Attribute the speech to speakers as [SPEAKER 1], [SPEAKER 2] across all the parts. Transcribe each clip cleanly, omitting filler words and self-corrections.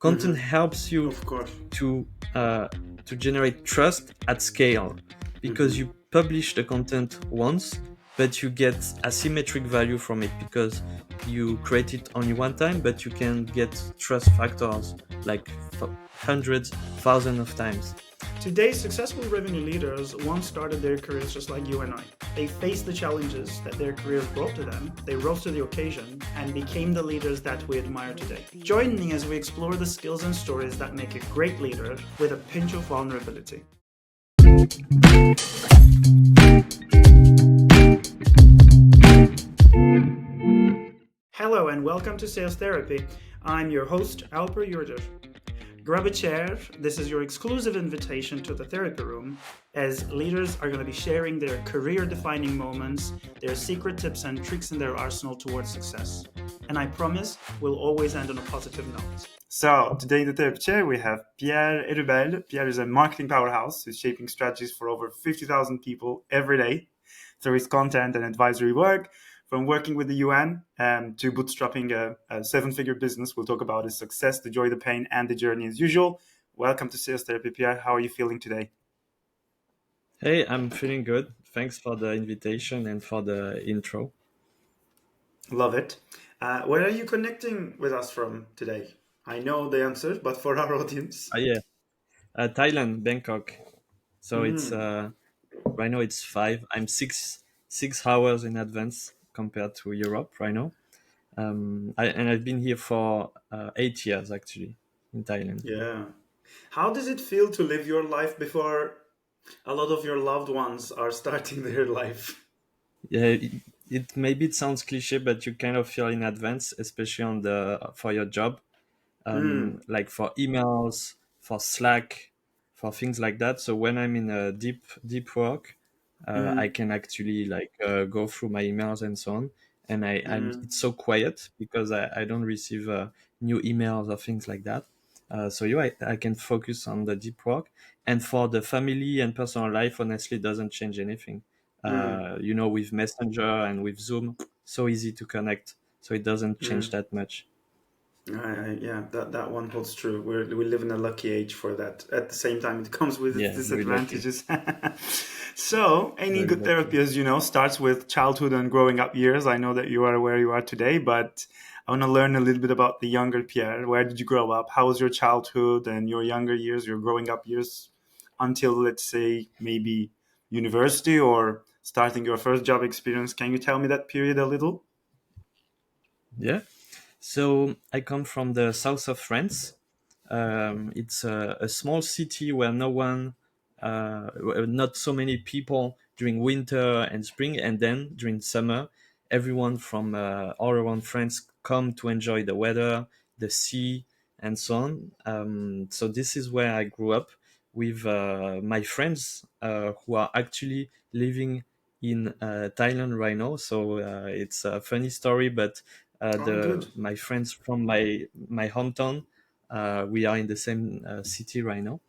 [SPEAKER 1] Content helps you
[SPEAKER 2] Of course.
[SPEAKER 1] to uh, to generate trust at scale because you publish the content once, but you get asymmetric value from it because you create it only one time, but you can get trust factors like hundreds, thousands of times.
[SPEAKER 2] Today's successful revenue leaders once started their careers just like you and I. They faced the challenges that their careers brought to them, they rose to the occasion, and became the leaders that we admire today. Join me as we explore the skills and stories that make a great leader with a pinch of vulnerability. Hello and welcome to Sales Therapy. I'm your host, Alper Yurder. Grab a chair. This is your exclusive invitation to the therapy room, as leaders are going to be sharing their career-defining moments, their secret tips and tricks in their arsenal towards success. And I promise we'll always end on a positive note. So today in the therapy chair, we have Pierre Herubel. Pierre is a marketing powerhouse who's shaping strategies for over 50,000 people every day through his content and advisory work. From working with the UN to bootstrapping a seven-figure business. We'll talk about his success, the joy, the pain, and the journey as usual. Welcome to Sales Therapy, Pierre. How are you feeling today?
[SPEAKER 1] Hey, I'm feeling good. Thanks for the invitation and for the intro.
[SPEAKER 2] Love it. Where are you connecting with us from today? I know the answer, but for our audience.
[SPEAKER 1] Yeah, Thailand, Bangkok. So it's
[SPEAKER 2] Mm,
[SPEAKER 1] right now it's 5. I'm 6 hours in advance compared to Europe right now. And I've been here for 8 years actually in Thailand.
[SPEAKER 2] yeah. How does it feel to live your life before a lot of your loved ones are starting their life?
[SPEAKER 1] Yeah, it maybe it sounds cliche, but you kind of feel in advance, especially on the for your job,
[SPEAKER 2] Mm,
[SPEAKER 1] like for emails, for Slack, for things like that. So when I'm in a deep work, I
[SPEAKER 2] mm,
[SPEAKER 1] can actually like go through my emails and so on. And I'm
[SPEAKER 2] mm,
[SPEAKER 1] it's so quiet because I don't receive new emails or things like that. So yeah, I can focus on the deep work. And for the family and personal life, honestly, it doesn't change anything.
[SPEAKER 2] mm,
[SPEAKER 1] With Messenger and with Zoom, so easy to connect. So it doesn't change
[SPEAKER 2] mm.
[SPEAKER 1] that much.
[SPEAKER 2] Yeah, that one holds true. We live in a lucky age for that. At the same time, it comes with its
[SPEAKER 1] Yeah, very lucky.
[SPEAKER 2] disadvantages. So, any
[SPEAKER 1] Very
[SPEAKER 2] good
[SPEAKER 1] lucky.
[SPEAKER 2] therapy, as you know, starts with childhood and growing up years. I know that you are where you are today, but I want to learn a little bit about the younger Pierre. Where did you grow up? How was your childhood and your younger years, your growing up years, until, let's say, maybe university or starting your first job experience? Can you tell me that period a little?
[SPEAKER 1] Yeah. So I come from the south of France. It's a small city where not so many people during winter and spring, and then during summer, everyone from all around France come to enjoy the weather, the sea, and so on. So this is where I grew up with my friends who are actually living in Thailand right now. So it's a funny story, but
[SPEAKER 2] Oh,
[SPEAKER 1] the
[SPEAKER 2] good.
[SPEAKER 1] my friends from my hometown, we are in the same city right now.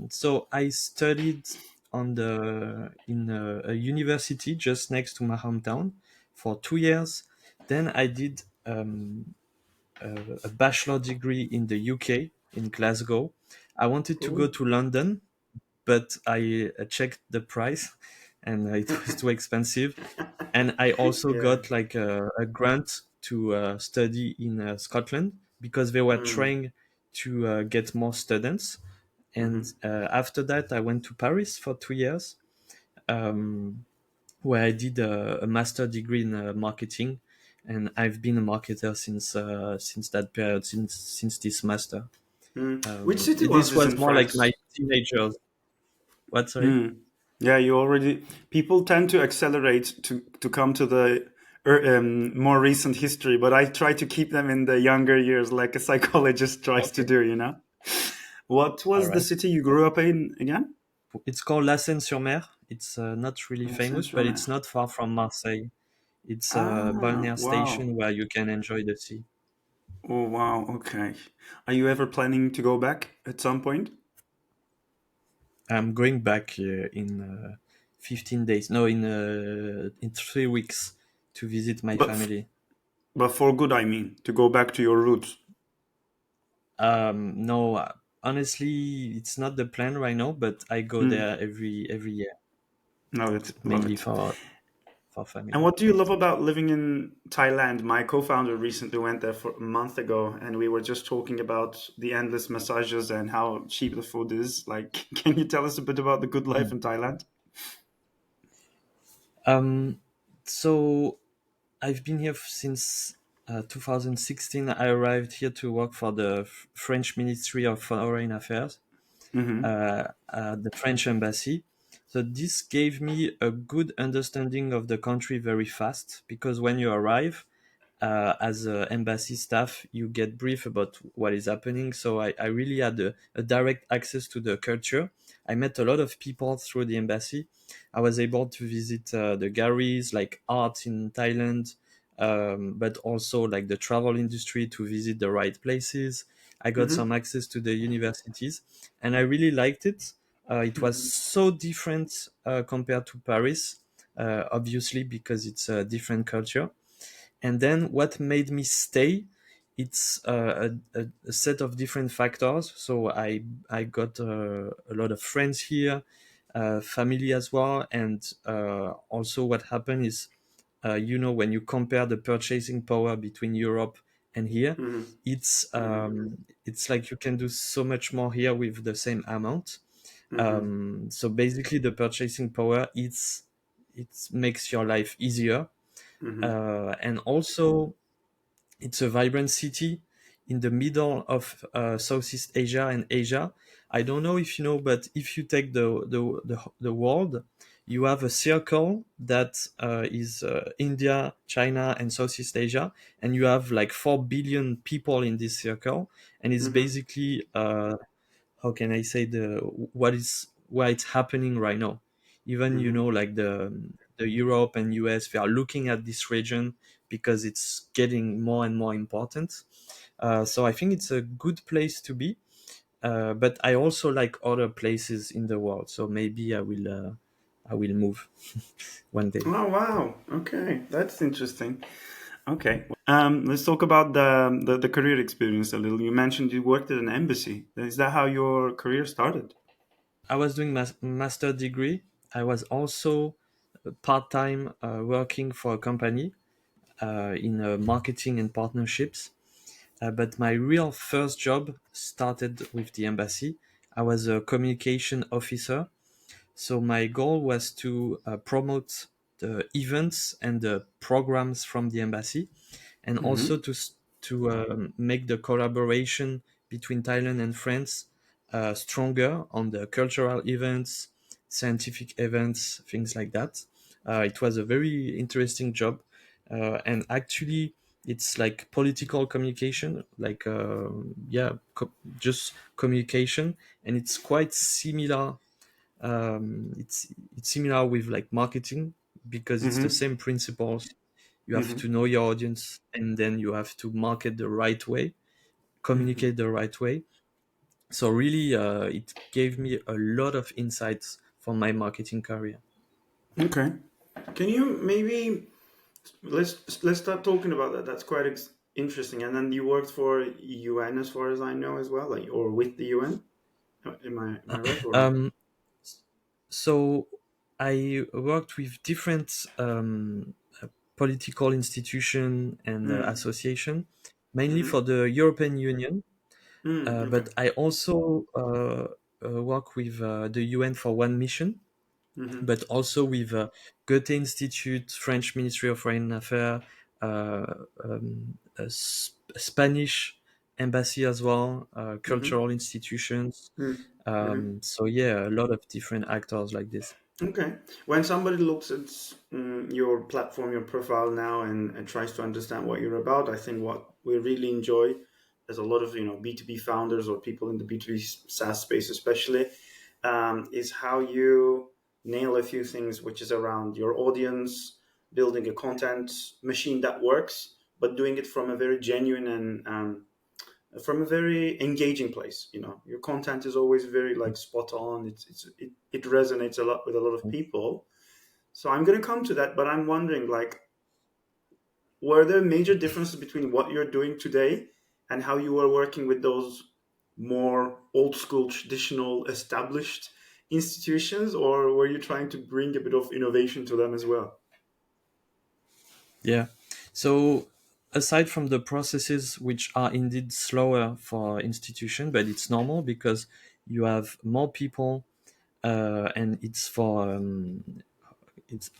[SPEAKER 1] So I studied on the in a university just next to my hometown for 2 years. Then I did a bachelor degree in the UK in Glasgow. I wanted to go
[SPEAKER 2] Ooh.
[SPEAKER 1] to London, but I checked the price, and it was too expensive. And I also
[SPEAKER 2] Yeah.
[SPEAKER 1] got like a grant to study in Scotland because they were
[SPEAKER 2] Mm,
[SPEAKER 1] trying to get more students. And
[SPEAKER 2] mhm.
[SPEAKER 1] after that, I went to Paris for 2 years, um, where I did a master degree in marketing, and I've been a marketer since that period, since this master.
[SPEAKER 2] Mm. Which city was
[SPEAKER 1] This
[SPEAKER 2] this
[SPEAKER 1] was
[SPEAKER 2] in
[SPEAKER 1] more like
[SPEAKER 2] France?
[SPEAKER 1] my teenagers. What? Sorry.
[SPEAKER 2] Mm. Yeah, you already. People tend to accelerate to come to the more recent history, but I try to keep them in the younger years, like a psychologist tries to
[SPEAKER 1] Okay.
[SPEAKER 2] do. What
[SPEAKER 1] All
[SPEAKER 2] was the
[SPEAKER 1] right.
[SPEAKER 2] city you grew up in again?
[SPEAKER 1] It's called La Seine-sur-Mer. It's not really famous, but
[SPEAKER 2] Saint-Germain.
[SPEAKER 1] it's not far from Marseille. It's a
[SPEAKER 2] Ah,
[SPEAKER 1] balneary
[SPEAKER 2] wow.
[SPEAKER 1] station where you can enjoy the sea.
[SPEAKER 2] Oh, wow. Okay. Are you ever planning to go back at some point?
[SPEAKER 1] I'm going back in 15 days. No, in 3 weeks to visit my
[SPEAKER 2] But f-
[SPEAKER 1] family.
[SPEAKER 2] but for good, I mean, to go back to your roots.
[SPEAKER 1] No, honestly, it's not the plan right now, but I go
[SPEAKER 2] Mm.
[SPEAKER 1] there every year,
[SPEAKER 2] Love it, love
[SPEAKER 1] mainly
[SPEAKER 2] it.
[SPEAKER 1] for
[SPEAKER 2] And
[SPEAKER 1] family.
[SPEAKER 2] what do you love about living in Thailand? My co-founder recently went there for a month ago, and we were just talking about the endless massages and how cheap the food is. Like, can you tell us a bit about the good life
[SPEAKER 1] Mm.
[SPEAKER 2] in Thailand?
[SPEAKER 1] Um, so I've been here since 2016. I arrived here to work for the French Ministry of Foreign Affairs,
[SPEAKER 2] Mm-hmm.
[SPEAKER 1] the French embassy. So this gave me a good understanding of the country very fast because when you arrive, as a embassy staff, you get brief about what is happening. So I really had a direct access to the culture. I met a lot of people through the embassy. I was able to visit the galleries like art in Thailand, but also like the travel industry to visit the right places. I got
[SPEAKER 2] Mm-hmm.
[SPEAKER 1] some access to the universities, and I really liked it. It was
[SPEAKER 2] Mm-hmm.
[SPEAKER 1] so different compared to Paris, obviously because it's a different culture. And then what made me stay, it's a set of different factors. So I got a lot of friends here, family as well, and also what happened is, when you compare the purchasing power between Europe and here,
[SPEAKER 2] Mm-hmm.
[SPEAKER 1] it's like you can do so much more here with the same amount.
[SPEAKER 2] Mm-hmm.
[SPEAKER 1] So basically, the purchasing power, it makes your life easier,
[SPEAKER 2] Mm-hmm.
[SPEAKER 1] and also it's a vibrant city in the middle of Southeast Asia and Asia. I don't know if you know, but if you take the world, you have a circle that is India, China, and Southeast Asia, and you have like 4 billion people in this circle, and it's
[SPEAKER 2] Mm-hmm.
[SPEAKER 1] basically how can I say, why it's happening right now. Even
[SPEAKER 2] Mm-hmm.
[SPEAKER 1] like the Europe and US, they are looking at this region because it's getting more and more important. So I think it's a good place to be. But I also like other places in the world. So maybe I will move one day.
[SPEAKER 2] Oh wow! Okay, that's interesting. Okay, let's talk about the career experience a little. You mentioned you worked at an embassy. Is that how your career started?
[SPEAKER 1] I was doing master degree. I was also part time working for a company in marketing and partnerships. But my real first job started with the embassy. I was a communication officer. So my goal was to promote the events and the programs from the embassy, and also
[SPEAKER 2] Mm-hmm.
[SPEAKER 1] to make the collaboration between Thailand and France stronger on the cultural events, scientific events, things like that. It was a very interesting job, and actually, it's like political communication, like just communication, and it's quite similar. It's similar with like marketing because it's the
[SPEAKER 2] Mm-hmm.
[SPEAKER 1] same principles. You have to
[SPEAKER 2] Mm-hmm.
[SPEAKER 1] know your audience, and then you have to market the right way,
[SPEAKER 2] Mm-hmm.
[SPEAKER 1] communicate the right way. So really, it gave me a lot of insights for my marketing career.
[SPEAKER 2] Okay. Can you maybe let's start talking about that. That's quite interesting. And then you worked for UN, as far as I know, as well, like or with the UN. Am I right or not?
[SPEAKER 1] Um, so I worked with different political institution and
[SPEAKER 2] Mm.
[SPEAKER 1] association, mainly
[SPEAKER 2] Mm-hmm.
[SPEAKER 1] for the European Union.
[SPEAKER 2] Okay.
[SPEAKER 1] But I also work with the UN for one mission,
[SPEAKER 2] Mm-hmm.
[SPEAKER 1] but also with Goethe Institute, French Ministry of Foreign Affairs, uh, Spanish embassy as well,
[SPEAKER 2] Mm-hmm.
[SPEAKER 1] cultural institutions.
[SPEAKER 2] Mm-hmm.
[SPEAKER 1] So yeah, a lot of different actors like this.
[SPEAKER 2] Okay. When somebody looks at your platform, your profile now, and tries to understand what you're about, I think what we really enjoy, as a lot of B2B founders or people in the B2B SaaS space, especially, is how you nail a few things, which is around your audience, building a content machine that works, but doing it from a very genuine and from a very engaging place. Your content is always very like spot on. It resonates a lot with a lot of people. So I'm going to come to that, but I'm wondering, like, were there major differences between what you're doing today and how you were working with those more old school, traditional, established institutions, or were you trying to bring a bit of innovation to them as well?
[SPEAKER 1] Yeah. So aside from the processes which are indeed slower for institution, but it's normal because you have more people, and it's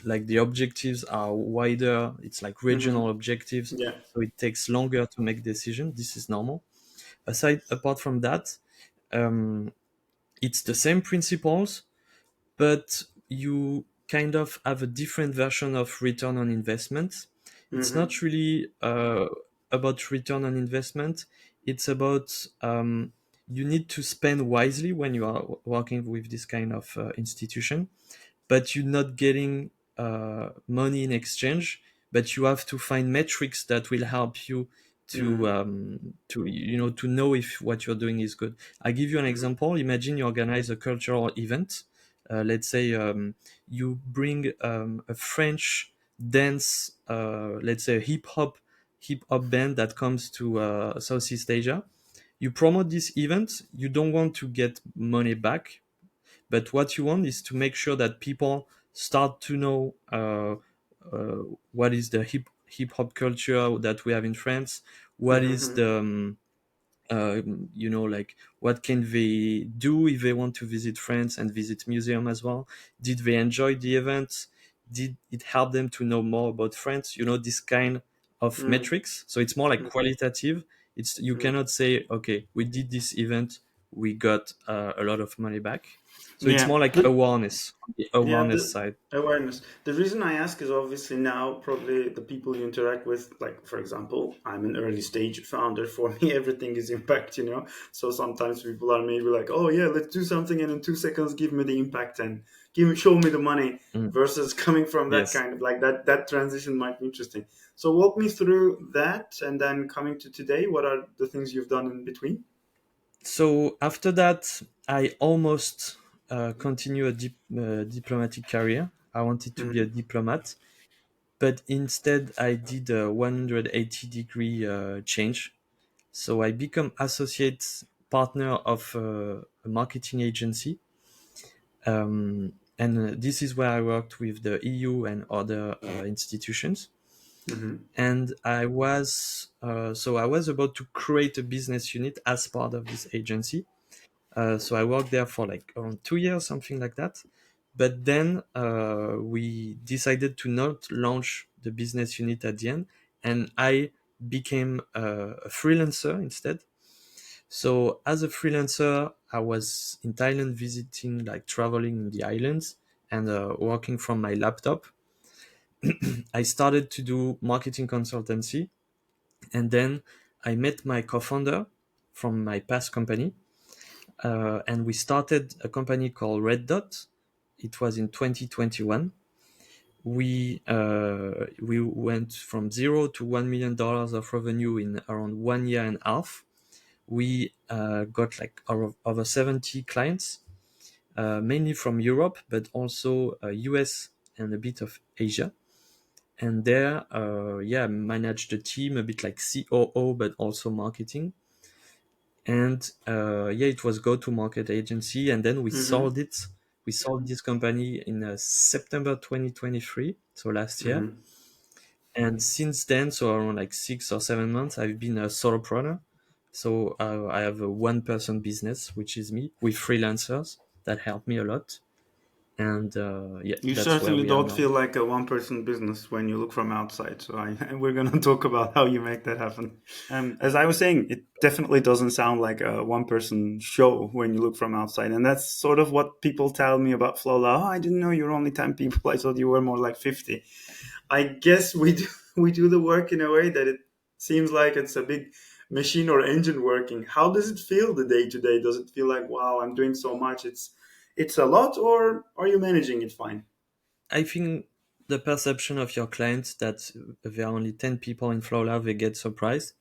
[SPEAKER 1] like the objectives are wider. It's like
[SPEAKER 2] Hmm.
[SPEAKER 1] regional objectives,
[SPEAKER 2] Yeah.
[SPEAKER 1] so it takes longer to make decisions. This is normal. Apart from that, um, it's the same principles, but you kind of have a different version of return on investment. It's
[SPEAKER 2] Hmm.
[SPEAKER 1] not really about return on investment. It's about you need to spend wisely when you are working with this kind of institution, but you're not getting money in exchange. But you have to find metrics that will help you
[SPEAKER 2] Hmm.
[SPEAKER 1] to know if what you're doing is good. I give you an
[SPEAKER 2] Hmm.
[SPEAKER 1] example. Imagine you organize a cultural event. Let's say you bring a French dance, let's say a hip hop band that comes to Southeast Asia. You promote this event. You don't want to get money back, but what you want is to make sure that people start to know uh, what is the hip hop culture that we have in France. What is
[SPEAKER 2] Hmm.
[SPEAKER 1] the uh, like what can they do if they want to visit France and visit museum as well? Did they enjoy the event? Did it help them to know more about France? This kind of
[SPEAKER 2] Hmm.
[SPEAKER 1] metrics. So it's more like qualitative. It's You
[SPEAKER 2] Hmm.
[SPEAKER 1] cannot say, okay, we did this event, we got a lot of money back. So it's
[SPEAKER 2] Yeah.
[SPEAKER 1] more like awareness, on the
[SPEAKER 2] Yeah,
[SPEAKER 1] awareness
[SPEAKER 2] the
[SPEAKER 1] side.
[SPEAKER 2] awareness. The reason I ask is obviously now probably the people you interact with, like for example, I'm an early stage founder. For me, everything is impact. So sometimes people are maybe like, "Oh yeah, let's do something, and in 2 seconds, give me the impact and show me the money."
[SPEAKER 1] Mm,
[SPEAKER 2] Versus coming from that
[SPEAKER 1] yes.
[SPEAKER 2] kind of like that transition might be interesting. So walk me through that, and then coming to today, what are the things you've done in between?
[SPEAKER 1] So after that, I almost continue a diplomatic career. I wanted to be a
[SPEAKER 2] Hmm.
[SPEAKER 1] diplomat, but instead I did a 180-degree change. So I become associate partner of a marketing agency, and this is where I worked with the EU and other institutions.
[SPEAKER 2] Hmm.
[SPEAKER 1] And I was about to create a business unit as part of this agency. So I worked there for like around 2 years, something like that. But then we decided to not launch the business unit at the end, and I became a freelancer instead. So as a freelancer, I was in Thailand visiting, like traveling in the islands and working from my laptop. I started to do marketing consultancy, and then I met my co-founder from my past company, and we started a company called Red Dot. It was in 2021. We went from $0 to $1 million of revenue in around 1 year and a half. We got like over 70 clients, mainly from Europe, but also US and a bit of Asia. And there, yeah, managed the team a bit like COO, but also marketing. And yeah, it was go-to-market agency, and then we
[SPEAKER 2] Hmm.
[SPEAKER 1] sold it. We sold this company in September 2023, so last year.
[SPEAKER 2] Hmm.
[SPEAKER 1] And since then, so around like 6 or 7 months, I've been a solopreneur. So I have a one-person business, which is me, with freelancers that help me a lot. And yeah,
[SPEAKER 2] You
[SPEAKER 1] that's where
[SPEAKER 2] certainly
[SPEAKER 1] we are
[SPEAKER 2] don't
[SPEAKER 1] now.
[SPEAKER 2] feel like a one person business when you look from outside. So and we're going to talk about how you make that happen. As I was saying, it definitely doesn't sound like a one person show when you look from outside. And that's sort of what people tell me about Flowla. Oh, I didn't know you're only 10 people. I thought you were more like 50. I guess we do, we do the work in a way that it seems like it's a big machine or engine working. How does it feel the day to day? Does it feel like, wow, I'm doing so much? It's a lot, or are you managing it fine?
[SPEAKER 1] I think the perception of your clients that there are only 10 people in Flowlab, they get surprised.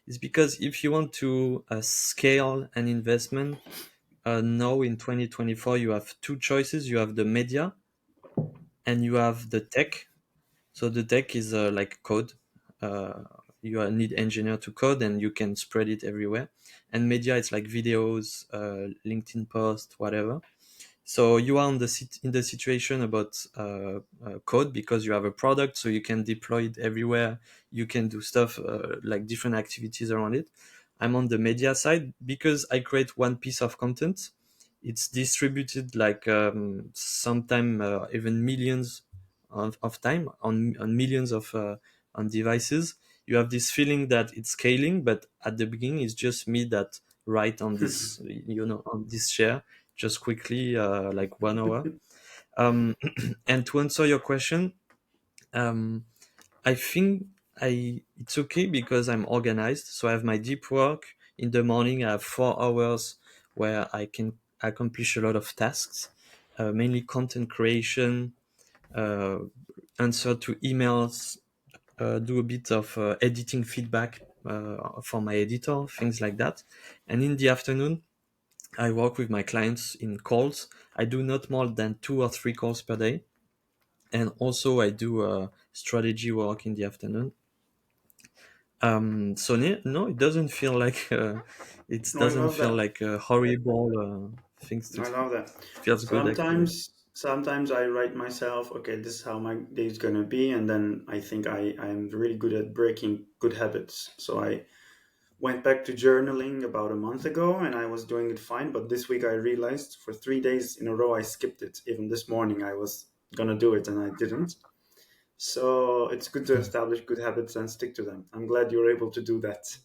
[SPEAKER 1] Is because if you want to scale an investment, now in 2024, you have two choices. You have the media and you have the tech. So the tech is like code. Uh, need engineer to code, and you can spread it everywhere. And media, it's like videos, LinkedIn post, whatever. So you are in the situation about code because you have a product, so you can deploy it everywhere. You can do stuff like different activities around it. I'm on the media side because I create one piece of content. It's distributed like sometime even millions of time on millions of on devices. You have this feeling that it's scaling, but at the beginning it's just me that write on this, on this share just quickly, like 1 hour. Um, and to answer your question, um, I think it's okay because I'm organized. So I have my deep work in the morning. I have 4 hours where I can accomplish a lot of tasks, mainly content creation, uh, answer to emails, do a bit of editing feedback for my editor, things like that. And in the afternoon, I work with my clients in calls. I do not more than 2 or 3 calls per day. And also I do strategy work in the afternoon. So no, it doesn't feel like it
[SPEAKER 2] No, I
[SPEAKER 1] doesn't
[SPEAKER 2] love
[SPEAKER 1] feel
[SPEAKER 2] that.
[SPEAKER 1] like horrible things to
[SPEAKER 2] I
[SPEAKER 1] do.
[SPEAKER 2] love that.
[SPEAKER 1] Feels good actually.
[SPEAKER 2] Sometimes I write myself, okay, this is how my day is gonna be, and then I think I'm really good at breaking good habits. So I went back to journaling about a month ago, and I was doing it fine. But this week I realized for 3 days in a row I skipped it. Even this morning I was gonna do it and I didn't. So it's good to establish good habits and stick to them. I'm glad you're able to do that.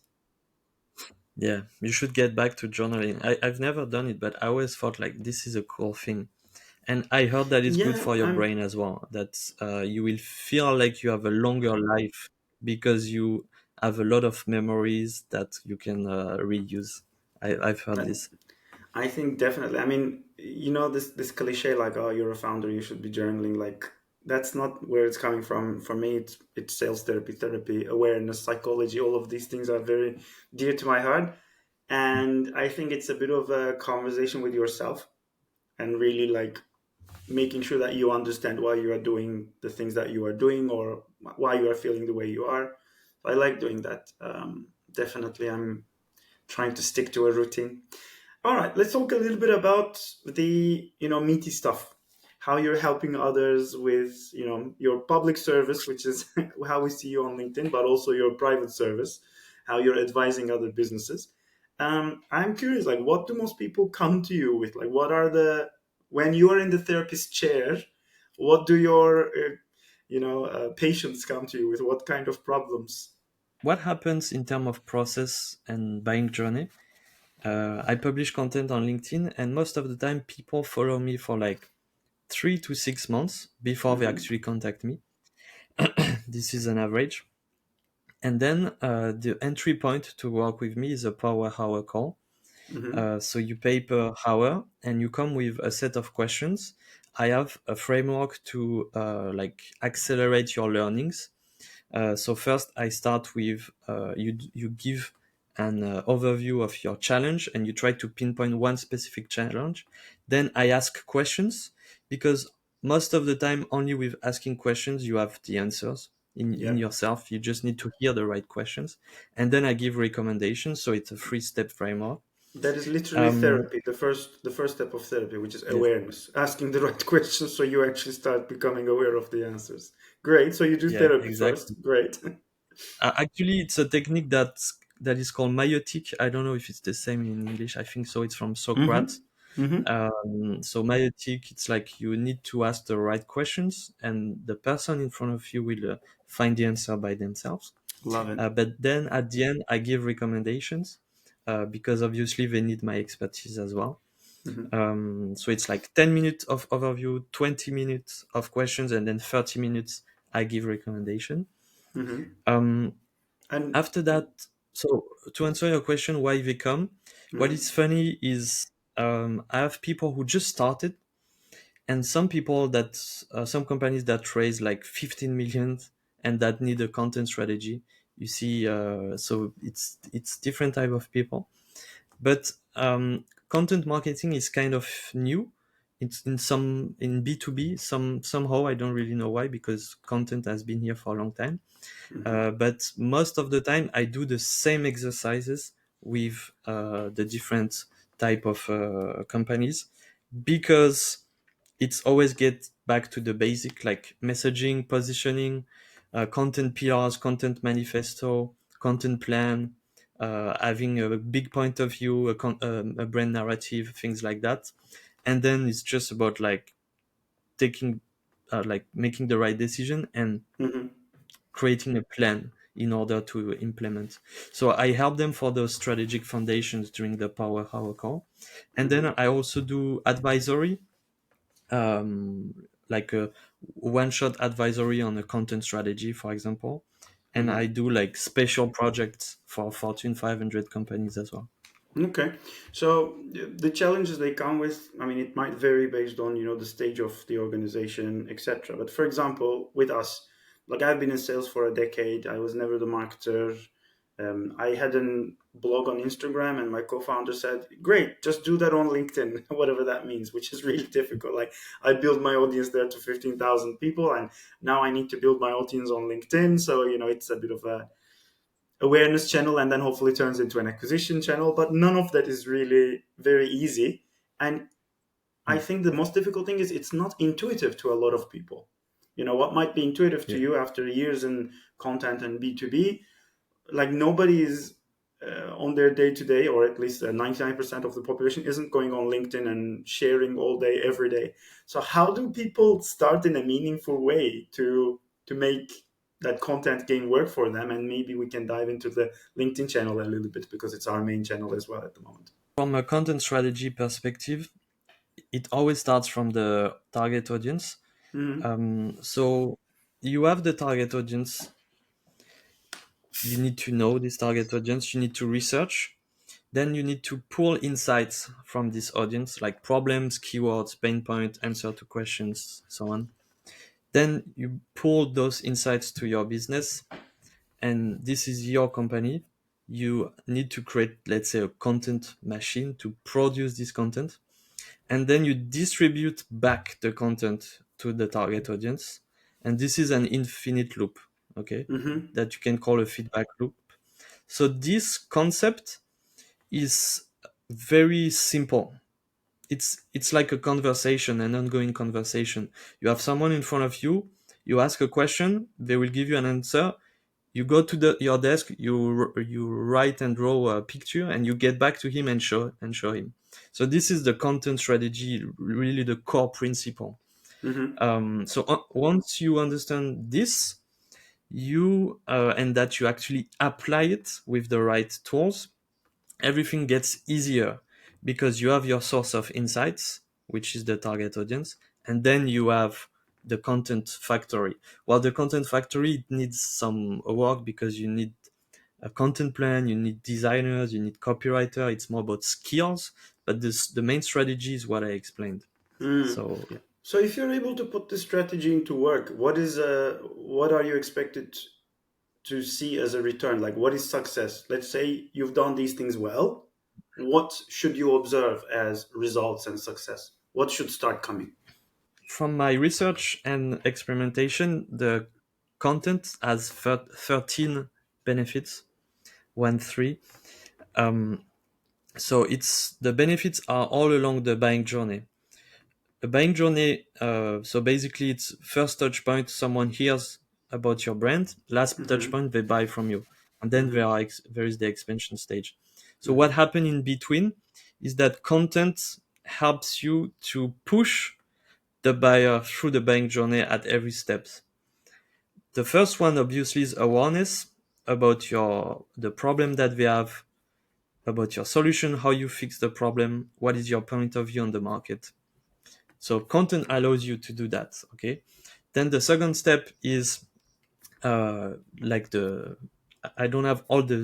[SPEAKER 1] Yeah, you should get back to journaling. I've never done it, but I always thought like this is a cool thing. And I heard that it's good
[SPEAKER 2] Yeah,
[SPEAKER 1] for your
[SPEAKER 2] I'm
[SPEAKER 1] brain as well. That you will feel like you have a longer life because you have a lot of memories that you can reuse. I've heard this.
[SPEAKER 2] I think definitely. I mean, this cliche like, oh, you're a founder, you should be journaling. Like, that's not where it's coming from. For me, it's sales therapy, awareness, psychology. All of these things are very dear to my heart, and I think it's a bit of a conversation with yourself and really like making sure that you understand why you are doing the things that you are doing or why you are feeling the way you are. So I like doing that. Definitely, I'm trying to stick to a routine. All right, let's talk a little bit about the meaty stuff. How you're helping others with your public service, which is how we see you on LinkedIn, but also your private service. How you're advising other businesses. I'm curious, like, what do most people come to you with? Like, what are the when you are in the therapist chair? What do your patients come to you with? What kind of problems?
[SPEAKER 1] What happens in terms of process and buying journey? I publish content on LinkedIn, and most of the time, people follow me for like 3 to 6 months before they
[SPEAKER 2] Hmm.
[SPEAKER 1] actually contact me. This is an average. And then the entry point to work with me is a power hour call.
[SPEAKER 2] Hmm.
[SPEAKER 1] So you pay per hour and you come with a set of questions. I have a framework to like accelerate your learnings. So first, I start with you give an overview of your challenge, and you try to pinpoint one specific challenge. Then I ask questions because most of the time, only with asking questions, you have the answers in
[SPEAKER 2] Yeah.
[SPEAKER 1] yourself. You just need to hear the right questions, and then I give recommendations. So it's a three-step framework.
[SPEAKER 2] That is literally
[SPEAKER 1] Um,
[SPEAKER 2] therapy. The first step of therapy, which is
[SPEAKER 1] yes,
[SPEAKER 2] awareness, asking the right questions, so you actually start becoming aware of the answers. Great. So you do
[SPEAKER 1] yeah,
[SPEAKER 2] therapy
[SPEAKER 1] exactly.
[SPEAKER 2] first. Great.
[SPEAKER 1] Actually, it's a technique that is called meiotic. I don't know if it's the same in English. I think so. It's from
[SPEAKER 2] Mm-hmm.
[SPEAKER 1] Socrates.
[SPEAKER 2] Mm-hmm.
[SPEAKER 1] So meiotic, it's like you need to ask the right questions, and the person in front of you will find the answer by themselves.
[SPEAKER 2] Love it.
[SPEAKER 1] But then at the end, I give recommendations because obviously they need my expertise as well.
[SPEAKER 2] Mm-hmm.
[SPEAKER 1] So it's like 10 minutes of overview, 20 minutes of questions, and then 30 minutes I give recommendation.
[SPEAKER 2] Mm-hmm.
[SPEAKER 1] Um,
[SPEAKER 2] And
[SPEAKER 1] After that, so to answer your question, why they come, what
[SPEAKER 2] mm-hmm.
[SPEAKER 1] is funny is I have people who just started, and some people that some companies that raise like 15 million and that need a content strategy. You see, so it's different type of people, but content marketing is kind of new it's in B2B, somehow I don't really know why, because content has been here for a long time. But most of the time I do the same exercises with the different type of companies, because it's always get back to the basic, like messaging, positioning, content pillars, content manifesto, content plan, having a big point of view, a brand narrative, things like that. And then it's just about like taking, like making the right decision and
[SPEAKER 2] Hmm.
[SPEAKER 1] creating a plan in order to implement. So I help them for those strategic foundations during the Power Hour call. And then I also do advisory, like a one shot advisory on a content strategy, for example. And I do like special projects for Fortune 500 companies as well.
[SPEAKER 2] Okay, so the challenges they come with, I mean, it might vary based on the stage of the organization, etc. But for example, with us, like I've been in sales for a decade. I was never the marketer. I had a blog on Instagram, and my co-founder said, "Great, just do that on LinkedIn, whatever that means," which is really difficult. Like I built my audience there to 15,000 people, and now I need to build my audience on LinkedIn. So it's a bit of a awareness channel, and then hopefully turns into an acquisition channel, but none of that is really very easy. And I
[SPEAKER 1] Mm.
[SPEAKER 2] think the most difficult thing is it's not intuitive to a lot of people. What might be intuitive to
[SPEAKER 1] Yeah.
[SPEAKER 2] you after years in content and B2B, like nobody is on their day to day, or at least 99% of the population isn't going on LinkedIn and sharing all day every day. So how do people start in a meaningful way to make that content game work for them? And maybe we can dive into the LinkedIn channel a little bit, because it's our main channel as well at the moment.
[SPEAKER 1] From a content strategy perspective, it always starts from the target audience.
[SPEAKER 2] Hmm.
[SPEAKER 1] So you have the target audience, you need to know this target audience, you need to research, then you need to pull insights from this audience, like problems, keywords, pain point, answer to questions, so on. Then you pull those insights to your business, and this is your company. You need to create, let's say, a content machine to produce this content, and then you distribute back the content to the target audience. And this is an infinite loop, okay,
[SPEAKER 2] Hmm.
[SPEAKER 1] that you can call a feedback loop. So this concept is very simple. It's like a conversation, an ongoing conversation. You have someone in front of you, you ask a question, they will give you an answer. You go to your desk, you write and draw a picture, and you get back to him and show him. So this is the content strategy, really the core principle.
[SPEAKER 2] Hmm.
[SPEAKER 1] So once you understand this, you and that you actually apply it with the right tools, everything gets easier, because you have your source of insights, which is the target audience, and then you have the content factory. Well, the content factory, it needs some work, because you need a content plan, you need designers, you need copywriter. It's more about skills, but the main strategy is what I explained. So yeah.
[SPEAKER 2] So if you're able to put this strategy into work, what are you expected to see as a return? Like, what is success? Let's say you've done these things well. What should you observe as results and success? What should start coming?
[SPEAKER 1] From my research and experimentation, the content has 13 benefits, 1 3. So it's the benefits are all along the buying journey. A buying journey. So basically, it's first touch point. Someone hears about your brand. Last touch
[SPEAKER 2] Hmm.
[SPEAKER 1] point, they buy from you, and then
[SPEAKER 2] Hmm.
[SPEAKER 1] there is the expansion stage. So what
[SPEAKER 2] Hmm.
[SPEAKER 1] happened in between is that content helps you to push the buyer through the buying journey at every step. The first one obviously is awareness about the problem that they have, about your solution, how you fix the problem, what is your point of view on the market. So content allows you to do that. Okay. Then the second step is like the I don't have all the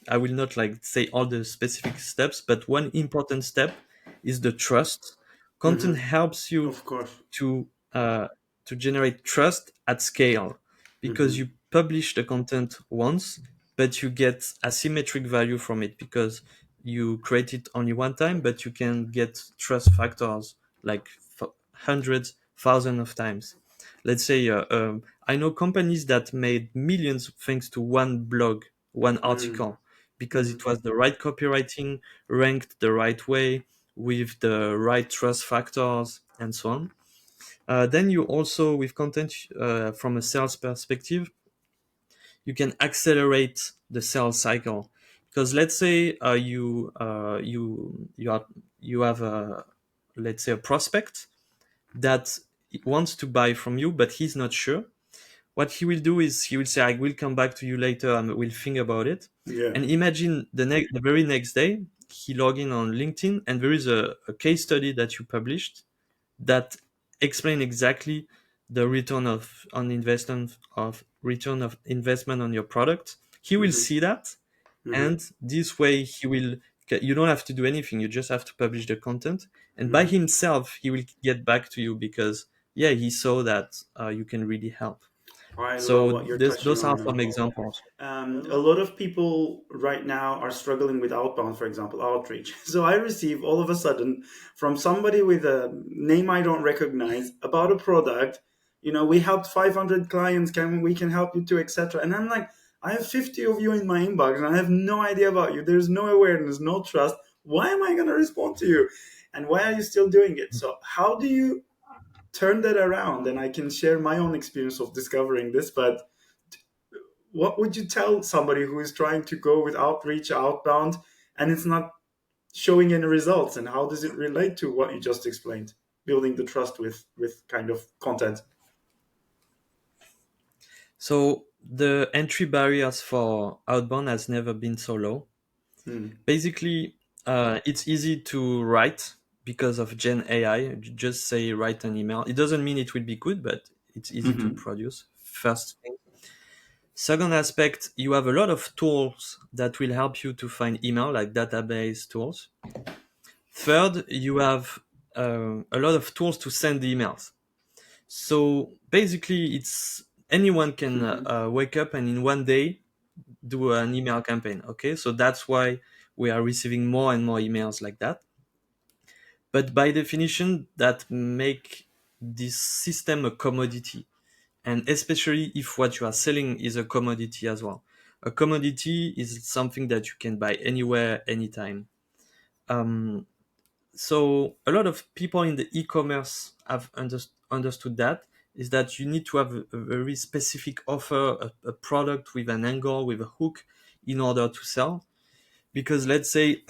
[SPEAKER 1] I will not like say all the specific steps, but one important step is the trust. Content
[SPEAKER 2] Hmm.
[SPEAKER 1] helps you
[SPEAKER 2] Of course.
[SPEAKER 1] to uh, to generate trust at scale, because
[SPEAKER 2] Hmm.
[SPEAKER 1] you publish the content once, but you get asymmetric value from it, because you create it only one time, but you can get trust factors like hundreds, thousands of times. Let's say I know companies that made millions thanks to one blog, one
[SPEAKER 2] Mm.
[SPEAKER 1] article, because it was the right copywriting, ranked the right way, with the right trust factors, and so on. Then you also, with content from a sales perspective, you can accelerate the sales cycle. Because let's say you have a, let's say, a prospect that wants to buy from you, but he's not sure. What he will do is he will say, "I will come back to you later and we'll think about it."
[SPEAKER 2] Yeah.
[SPEAKER 1] And imagine the very next day he log in on LinkedIn and there is a case study that you published that explain exactly the return of investment on your product. He will
[SPEAKER 2] Mm-hmm.
[SPEAKER 1] see that,
[SPEAKER 2] Mm-hmm.
[SPEAKER 1] and this way he will. You don't have to do anything. You just have to publish the content, and by
[SPEAKER 2] Mm-hmm.
[SPEAKER 1] himself he will get back to you because yeah, he saw that you can really help.
[SPEAKER 2] I love
[SPEAKER 1] So
[SPEAKER 2] what you're touching
[SPEAKER 1] those
[SPEAKER 2] on
[SPEAKER 1] are
[SPEAKER 2] now.
[SPEAKER 1] some examples.
[SPEAKER 2] A lot of people right now are struggling with outbound, for example, outreach. So I receive all of a sudden from somebody with a name I don't recognize about a product. We helped 500 clients. We can help you too, etc. And I'm like, I have 50 of you in my inbox, and I have no idea about you. There's no awareness, no trust. Why am I going to respond to you? And why are you still doing it? So how do you turn that around? And I can share my own experience of discovering this, but what would you tell somebody who is trying to go with outreach outbound and it's not showing any results, and how does it relate to what you just explained, building the trust with kind of content?
[SPEAKER 1] So the entry barriers for outbound has never been so low.
[SPEAKER 2] Mm.
[SPEAKER 1] Basically, it's easy to write because of Gen AI. You just say write an email. It doesn't mean it will be good, but it's easy to
[SPEAKER 2] Hmm.
[SPEAKER 1] produce. First thing. Second aspect, you have a lot of tools that will help you to find email, like database tools. Third, you have a lot of tools to send emails. So basically, it's anyone can
[SPEAKER 2] Hmm.
[SPEAKER 1] wake up and in one day do an email campaign. Okay, so that's why we are receiving more and more emails like that. But by definition, that make this system a commodity, and especially if what you are selling is a commodity as well. A commodity is something that you can buy anywhere, anytime. Um, so a lot of people in the e-commerce have understood that is that you need to have a very specific offer, a product with an angle, with a hook, in order to sell. Because let's say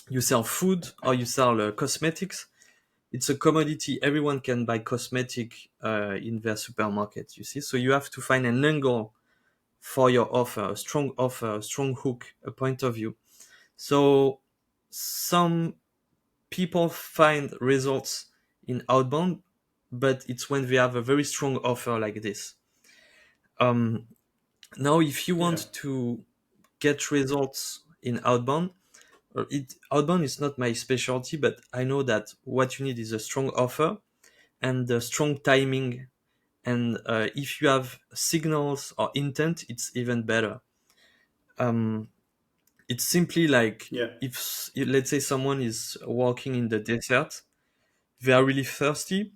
[SPEAKER 1] you sell food or you sell cosmetics, it's a commodity. Everyone can buy cosmetic in their supermarket. You see, so you have to find an angle for your offer, a strong hook, a point of view. So some people find results in outbound, but it's when they have a very strong offer like this. Um, Now, if you
[SPEAKER 2] Yeah.
[SPEAKER 1] want to get results in outbound, outbound is not my specialty, but I know that what you need is a strong offer and a strong timing. And if you have signals or intent, it's even better. Um, it's simply like
[SPEAKER 2] Yeah.
[SPEAKER 1] if, let's say, someone is walking in the desert, they are really thirsty.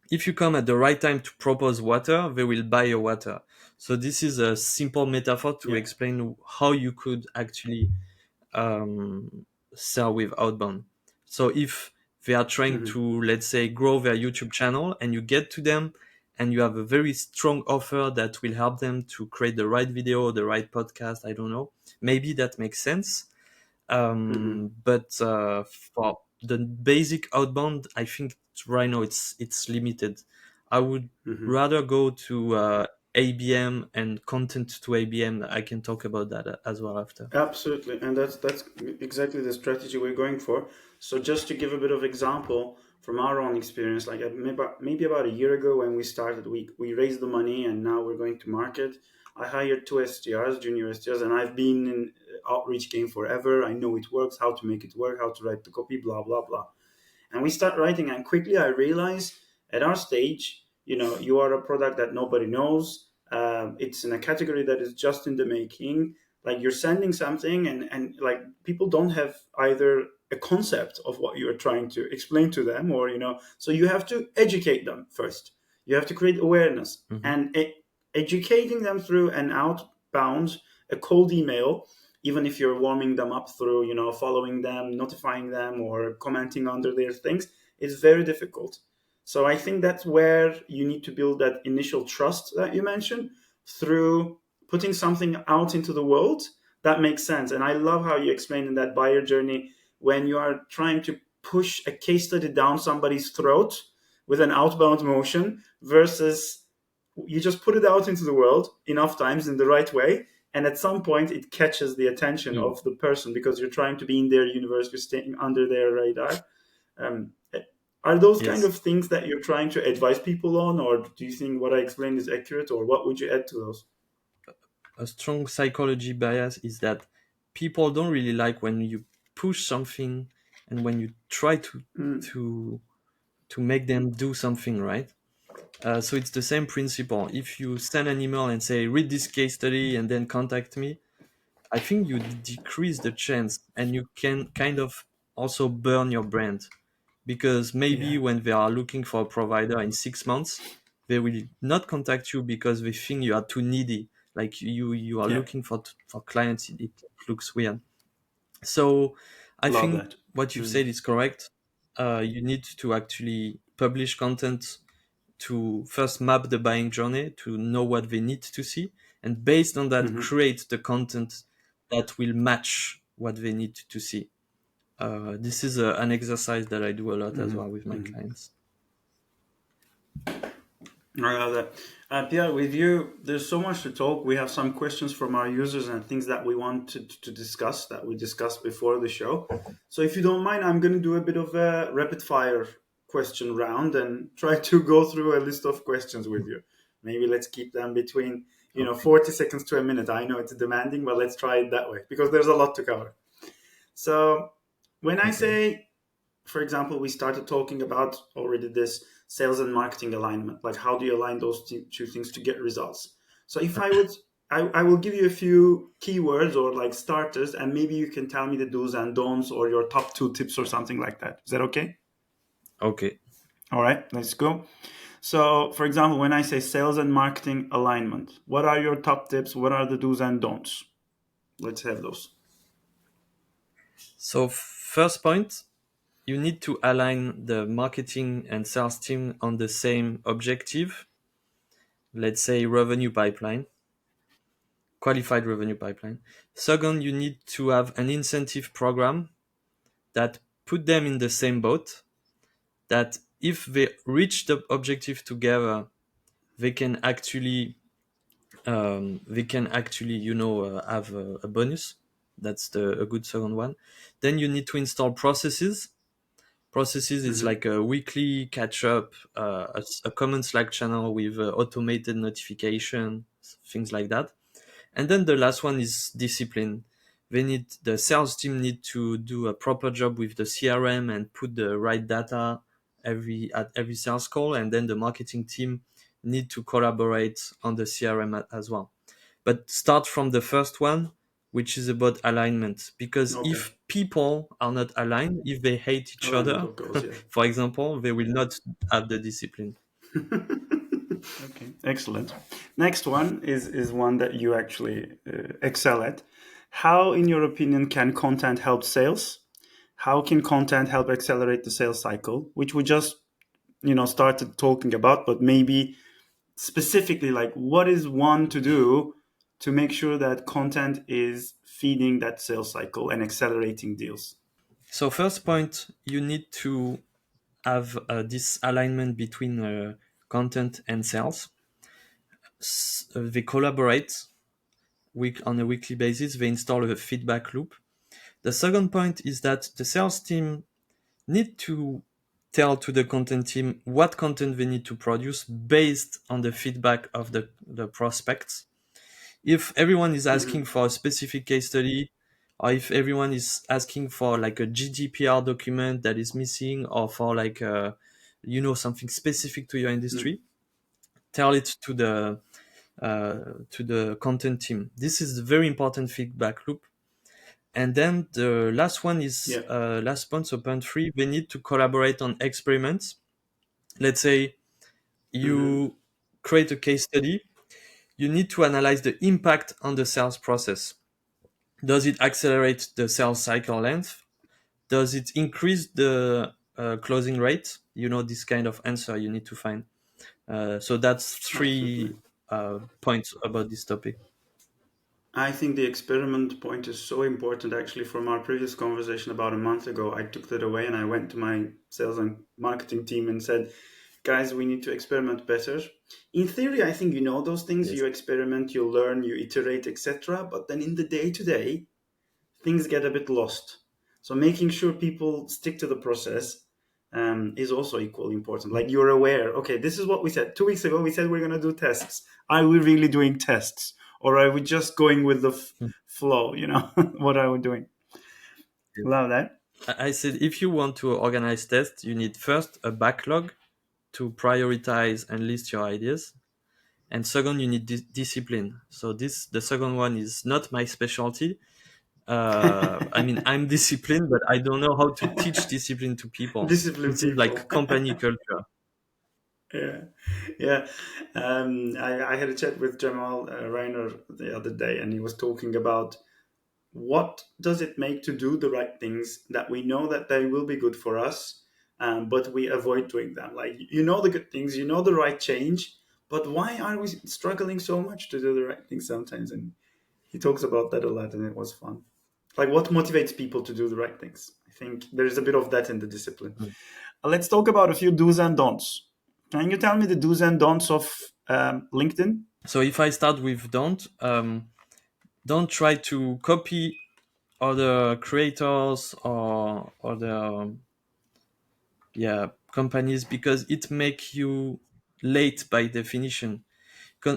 [SPEAKER 1] If you come at the right time to propose water, they will buy your water. So this is a simple metaphor to
[SPEAKER 2] Yeah.
[SPEAKER 1] explain how you could actually sell with outbound. So if they are trying
[SPEAKER 2] Hmm.
[SPEAKER 1] to, let's say, grow their YouTube channel and you get to them and you have a very strong offer that will help them to create the right video, the right podcast, I don't know, maybe that makes sense.
[SPEAKER 2] Hmm.
[SPEAKER 1] But for the basic outbound, I think right now it's limited. I would
[SPEAKER 2] Hmm.
[SPEAKER 1] rather go to ABM and content to ABM. I can talk about that as well after.
[SPEAKER 2] Absolutely, and that's exactly the strategy we're going for. So just to give a bit of example from our own experience, like maybe about a year ago when we started, we raised the money and now we're going to market. I hired two SDRs, junior SDRs, and I've been in outreach game forever. I know it works, how to make it work, how to write the copy, blah blah blah. And we start writing, and quickly I realize at our stage, you are a product that nobody knows. It's in a category that is just in the making. Like, you're sending something, and like, people don't have either a concept of what you're trying to explain to them, or so you have to educate them first. You have to create awareness,
[SPEAKER 1] Mhm.
[SPEAKER 2] and educating them through an outbound, a cold email, even if you're warming them up through following them, notifying them, or commenting under their things, is very difficult. So I think that's where you need to build that initial trust that you mentioned through putting something out into the world that makes sense. And I love how you explained in that buyer journey, when you are trying to push a case study down somebody's throat with an outbound motion versus you just put it out into the world enough times in the right way, and at some point it catches the attention
[SPEAKER 1] Mm.
[SPEAKER 2] of the person because you're trying to be in their universe, you're staying under their radar. um, are those kind
[SPEAKER 1] Yes.
[SPEAKER 2] of things that you're trying to advise people on, or do you think what I explained is accurate, or what would you add to those?
[SPEAKER 1] A strong psychology bias is that people don't really like when you push something and when you try
[SPEAKER 2] Mm,
[SPEAKER 1] to to make them do something, right. So it's the same principle. If you send an email and say read this case study and then contact me, I think you decrease the chance, and you can kind of also burn your brand, because maybe
[SPEAKER 2] yeah,
[SPEAKER 1] when they are looking for a provider in 6 months, they will not contact you because they think you are too needy. Like you are
[SPEAKER 2] yeah,
[SPEAKER 1] looking for clients. It looks weird. So I
[SPEAKER 2] love
[SPEAKER 1] think
[SPEAKER 2] that.
[SPEAKER 1] what you've
[SPEAKER 2] Mm,
[SPEAKER 1] said is correct. You need to actually publish content to first map the buying journey, to know what they need to see, and based on that,
[SPEAKER 2] mhm,
[SPEAKER 1] create the content that will match what they need to see. This is an exercise that I do a lot as
[SPEAKER 2] mhm,
[SPEAKER 1] well with my
[SPEAKER 2] mhm.
[SPEAKER 1] clients.
[SPEAKER 2] I love that. Pierre, with you, there's so much to talk. We have some questions from our users and things that we want to discuss that we discussed before the show. So, if you don't mind, I'm going to do a bit of a rapid fire question round and try to go through a list of questions with you. Maybe let's keep them between
[SPEAKER 1] Okay.
[SPEAKER 2] 40 seconds to a minute. I know it's demanding, but let's try it that way because there's a lot to cover. So, when I
[SPEAKER 1] Okay.
[SPEAKER 2] say, for example, we started talking about already this sales and marketing alignment. Like, how do you align those two things to get results? So, if I would, I will give you a few keywords or like starters, and maybe you can tell me the do's and don'ts or your top two tips or something like that. Is that okay?
[SPEAKER 1] Okay.
[SPEAKER 2] All right, let's go. So, for example, when I say sales and marketing alignment, what are your top tips? What are the do's and don'ts? Let's have those.
[SPEAKER 1] So first point, you need to align the marketing and sales team on the same objective. Let's say revenue pipeline, qualified revenue pipeline. Second, you need to have an incentive program that put them in the same boat, that if they reach the objective together, they can actually have a bonus. That's a good second one. Then you need to install processes. Processes is
[SPEAKER 2] Mm-hmm.
[SPEAKER 1] like a weekly catch up, a common Slack channel with automated notification, things like that. And then the last one is discipline. The sales team need to do a proper job with the CRM and put the right data at every sales call. And then the marketing team need to collaborate on the CRM as well. But start from the first one, which is about alignment. Because
[SPEAKER 2] Okay.
[SPEAKER 1] if people are not aligned, if they hate each
[SPEAKER 2] Alignment
[SPEAKER 1] other,
[SPEAKER 2] of goals, yeah.
[SPEAKER 1] for example, they will not have the discipline.
[SPEAKER 2] Okay, excellent. Next one is one that you actually excel at. How, in your opinion, can content help sales? How can content help accelerate the sales cycle, which we just started talking about, but maybe specifically, like, what is one to do to make sure that content is feeding that sales cycle and accelerating deals?
[SPEAKER 1] So first point, you need to have this alignment between content and sales. They collaborate on a weekly basis. They install a feedback loop. The second point is that the sales team need to tell to the content team what content they need to produce based on the feedback of the prospects. If everyone is asking
[SPEAKER 2] Mm-hmm.
[SPEAKER 1] for a specific case study, or if everyone is asking for like a GDPR document that is missing, or for like something specific to your industry, tell it to the content team. This is a very important feedback loop. And then the last one is
[SPEAKER 2] Yeah.
[SPEAKER 1] last point, so point three, they need to collaborate on experiments. Let's say
[SPEAKER 2] Mm-hmm.
[SPEAKER 1] you create a case study, you need to analyze the impact on the sales process. Does it accelerate the sales cycle length? Does it increase the closing rate? You know, this kind of answer you need to find. So that's
[SPEAKER 2] Absolutely.
[SPEAKER 1] three points about this topic.
[SPEAKER 2] I think the experiment point is so important. Actually, from our previous conversation about a month ago, I took that away and I went to my sales and marketing team and said, guys, we need to experiment better. In theory, I think you know those things.
[SPEAKER 1] Yes.
[SPEAKER 2] You experiment, you learn, you iterate, etc. But then in the day to day, things get a bit lost. So making sure people stick to the process is also equally important. Like you're aware, okay, this is what we said 2 weeks ago. We said we're going to do tests. Are we really doing tests, or are we just going with the
[SPEAKER 1] Hmm.
[SPEAKER 2] flow? You know, what are we doing?
[SPEAKER 1] Yes.
[SPEAKER 2] Love that.
[SPEAKER 1] I said if you want to organize tests, you need first a backlog to prioritize and list your ideas. And second, you need discipline. So this, the second one is not my specialty. I mean, I'm disciplined, but I don't know how to teach discipline to people.
[SPEAKER 2] Discipline
[SPEAKER 1] This is like
[SPEAKER 2] people.
[SPEAKER 1] company culture.
[SPEAKER 2] Yeah, yeah. I had a chat with Jamal Reiner the other day, and he was talking about what does it make to do the right things that we know that they will be good for us, but we avoid doing them. Like you know the good things, you know the right change, but why are we struggling so much to do the right things sometimes? And he talks about that a lot, and it was fun. Like what motivates people to do the right things? I think there is a bit of that in the discipline.
[SPEAKER 1] Mm.
[SPEAKER 2] Let's talk about a few do's and don'ts. Can you tell me the do's and don'ts of LinkedIn?
[SPEAKER 1] So if I start with don't try to copy other creators or other companies because it make you late by definition.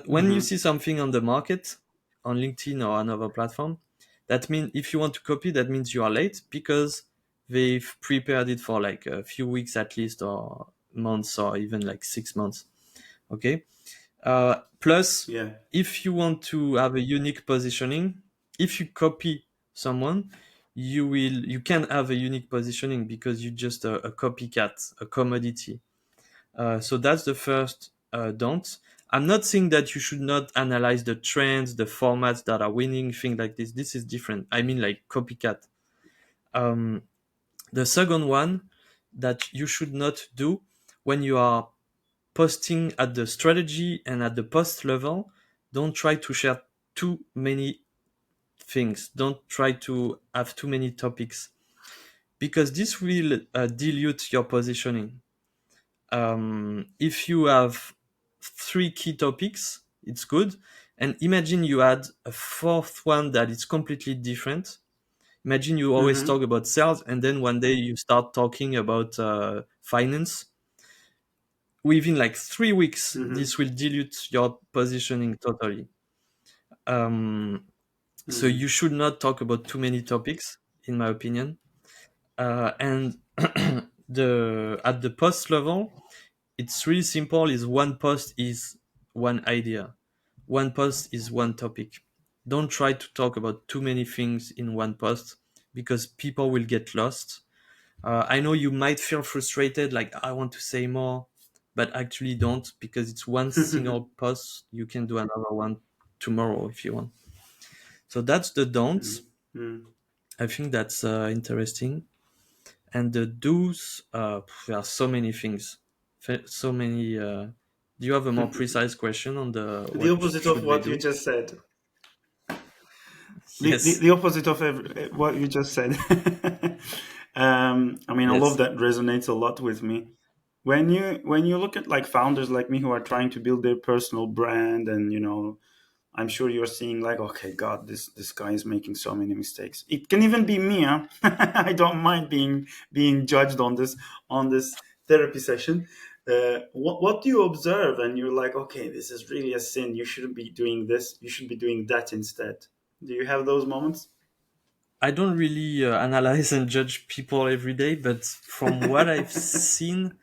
[SPEAKER 1] When you
[SPEAKER 2] Mm-hmm.
[SPEAKER 1] see something on the market on LinkedIn or another platform, that means if you want to copy, that means you are late because they've prepared it for like a few weeks at least, or months, or even like 6 months. Okay. Plus,
[SPEAKER 2] Yeah.
[SPEAKER 1] if you want to have a unique positioning, if you copy someone, you can have a unique positioning because you're just a copycat, a commodity. So that's the first don't. I'm not saying that you should not analyze the trends, the formats that are winning, things like this. This is different. I mean, like copycat. Um, the second one that you should not do when you are posting at the strategy and at the post level, don't try to share too many things. Don't try to have too many topics because this will dilute your positioning. If you have three key topics, it's good. And imagine you add a fourth one that is completely different. Imagine you always
[SPEAKER 2] Mm-hmm.
[SPEAKER 1] talk about sales, and then one day you start talking about finance. Within like 3 weeks,
[SPEAKER 2] Mm-hmm.
[SPEAKER 1] this will dilute your positioning totally. Um, so
[SPEAKER 2] Mm-hmm.
[SPEAKER 1] you should not talk about too many topics, in my opinion. And the at the post level, it's really simple. Is one post is one idea, one post is one topic. Don't try to talk about too many things in one post because people will get lost. I know you might feel frustrated, like I want to say more, but actually don't because it's one single post. You can do another one tomorrow if you want. So that's the don'ts.
[SPEAKER 2] Mm-hmm.
[SPEAKER 1] I think that's interesting. And the do's, there are so many things, so many. Do you have a more precise question on the
[SPEAKER 2] The
[SPEAKER 1] what
[SPEAKER 2] opposite of
[SPEAKER 1] should they
[SPEAKER 2] what you
[SPEAKER 1] do?
[SPEAKER 2] just said.
[SPEAKER 1] Yes,
[SPEAKER 2] The opposite of what you just said. I mean, all of
[SPEAKER 1] yes.
[SPEAKER 2] that resonates a lot with me. When you look at like founders like me who are trying to build their personal brand, and I'm sure you're seeing like, okay, God, this guy is making so many mistakes. It can even be me. Huh? I don't mind being judged on this therapy session. What do you observe, and you're like, okay, this is really a sin. You shouldn't be doing this. You should be doing that instead. Do you have those moments?
[SPEAKER 1] I don't really analyze and judge people every day, but from what I've seen,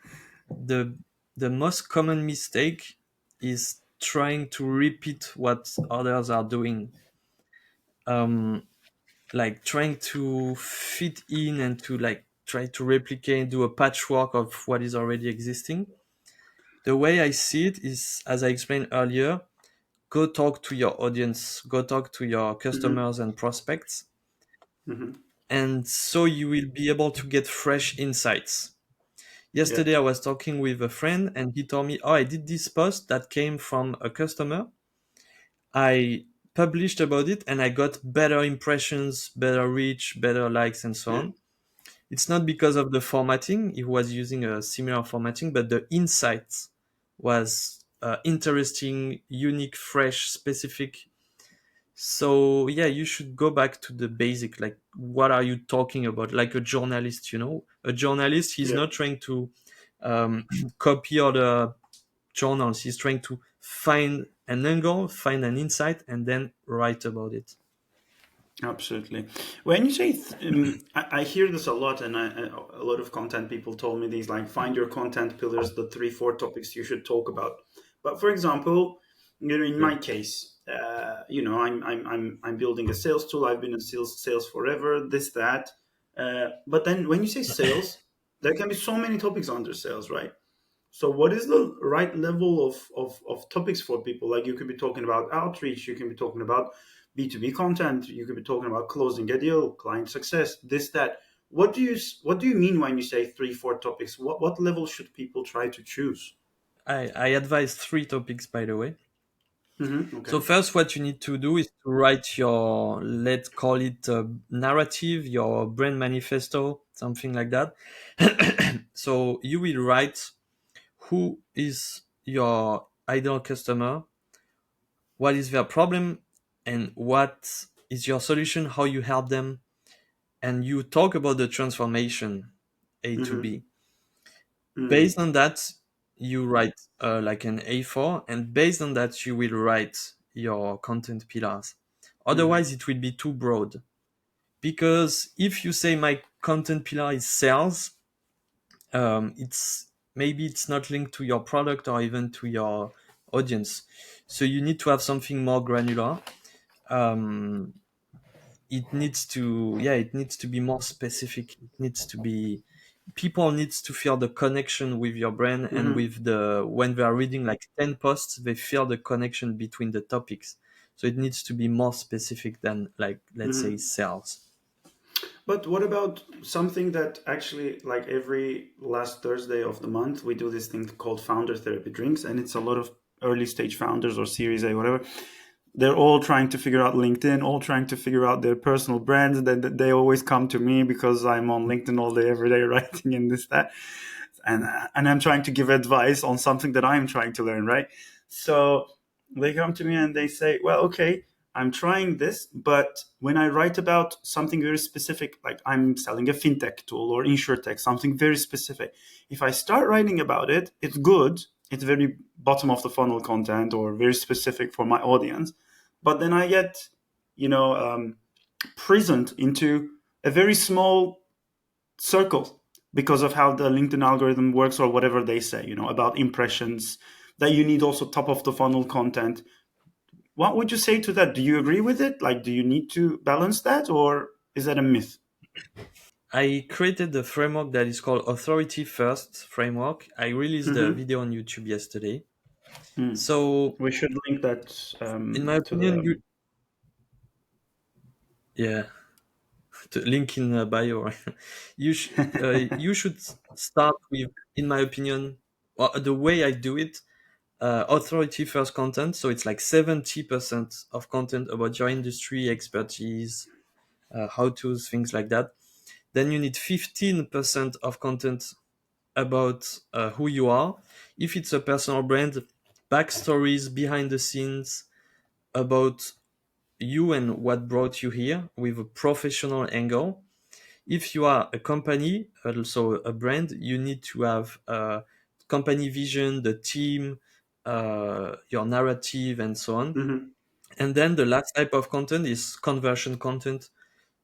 [SPEAKER 1] the the most common mistake is trying to repeat what others are doing. Um, like trying to fit in and to like try to replicate, do a patchwork of what is already existing. The way I see it is, as I explained earlier, go talk to your audience, go talk to your
[SPEAKER 2] Mm-hmm.
[SPEAKER 1] customers and prospects,
[SPEAKER 2] Mm-hmm.
[SPEAKER 1] and so you will be able to get fresh insights.
[SPEAKER 2] Yeah.
[SPEAKER 1] Yesterday I was talking with a friend and he told me, "Oh, I did this post that came from a customer. I published about it and I got better impressions, better reach, better likes and so
[SPEAKER 2] Yeah.
[SPEAKER 1] on. It's not because of the formatting. He was using a similar formatting, but the insights was interesting, unique, fresh, specific. So yeah, you should go back to the basic. Like, what are you talking about? Like a journalist, a journalist. He's
[SPEAKER 2] Yeah.
[SPEAKER 1] not trying to copy other journals. He's trying to find an angle, find an insight, and then write about it.
[SPEAKER 2] Absolutely. When you say, I hear this a lot, and a lot of content people told me these, like, find your content pillars, the three, four topics you should talk about. But for example, in
[SPEAKER 1] Yeah.
[SPEAKER 2] my case, I'm building a sales tool. I've been in sales forever. This that. But then when you say sales, there can be so many topics under sales, right? So, what is the right level of topics for people? Like, you could be talking about outreach, you can be talking about B2B content, you could be talking about closing a deal, client success, this, that. What do you mean when you say three, four topics? What level should people try to choose?
[SPEAKER 1] I advise three topics, by the way.
[SPEAKER 2] Okay.
[SPEAKER 1] So first, what you need to do is to write your, let's call it narrative, your brand manifesto, something like that. So you will write who is your ideal customer, what is their problem, and what is your solution, how you help them, and you talk about the transformation A to
[SPEAKER 2] Mm-hmm.
[SPEAKER 1] B.
[SPEAKER 2] Mm-hmm.
[SPEAKER 1] Based on that, you write like an A4, and based on that, you will write your content pillars.
[SPEAKER 2] Mm-hmm.
[SPEAKER 1] Otherwise, it will be too broad. Because if you say my content pillar is sales, it's maybe it's not linked to your product or even to your audience. So you need to have something more granular. Um, it needs to be more specific. It needs to be people needs to feel the connection with your brand, and
[SPEAKER 2] Mm-hmm.
[SPEAKER 1] with the when they are reading like 10 posts, they feel the connection between the topics. So it needs to be more specific than, like, let's say,
[SPEAKER 2] Mm-hmm.
[SPEAKER 1] sales.
[SPEAKER 2] But what about something that actually, like, every last Thursday of the month, we do this thing called founder therapy drinks, and it's a lot of early stage founders or Series A, whatever. They're all trying to figure out LinkedIn, all trying to figure out their personal brands. They always come to me because I'm on LinkedIn all day, every day, writing and this, that, and I'm trying to give advice on something that I'm trying to learn, right? So they come to me and they say, well, okay, I'm trying this, but when I write about something very specific, like I'm selling a fintech tool or insurtech, something very specific, if I start writing about it, it's good. It's very bottom of the funnel content or very specific for my audience. But then I get, you know, prisoned into a very small circle because of how the LinkedIn algorithm works or whatever they say, about impressions, that you need also top of the funnel content. What would you say to that? Do you agree with it? Like, do you need to balance that, or is that a myth?
[SPEAKER 1] I created a framework that is called Authority First Framework. I released the
[SPEAKER 2] Mm-hmm.
[SPEAKER 1] video on YouTube yesterday.
[SPEAKER 2] Mm.
[SPEAKER 1] So,
[SPEAKER 2] We should link that
[SPEAKER 1] in my
[SPEAKER 2] to
[SPEAKER 1] opinion,
[SPEAKER 2] the.
[SPEAKER 1] yeah, to link in bio. Right? You should start with, in my opinion, the way I do it, authority first content. So it's like 70% of content about your industry expertise, how to's, things like that. Then you need 15% of content about who you are. If it's a personal brand, backstories, behind the scenes about you and what brought you here with a professional angle. If you are a company, also a brand, you need to have company vision, the team, your narrative, and so on.
[SPEAKER 2] Mhm.
[SPEAKER 1] And then the last type of content is conversion content.